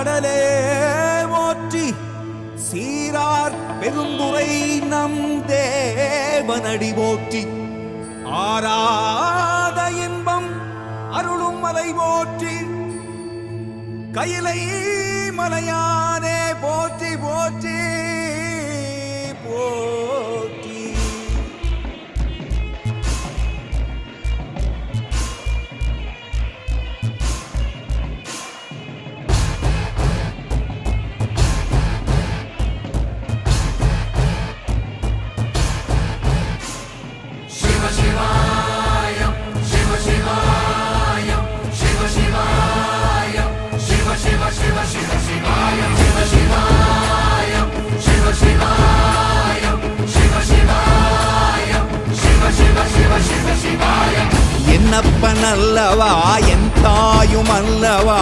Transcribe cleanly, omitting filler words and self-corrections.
கடலே போற்றி சீரார் பெருந்துரை நம் தேவனடி போற்றி ஆராத இன்பம் அருளும் மலை போற்றி கையிலை மலையானே போற்றி போற்றி போற்றி. என்னப்பன் அல்லவா என் தாயும் அல்லவா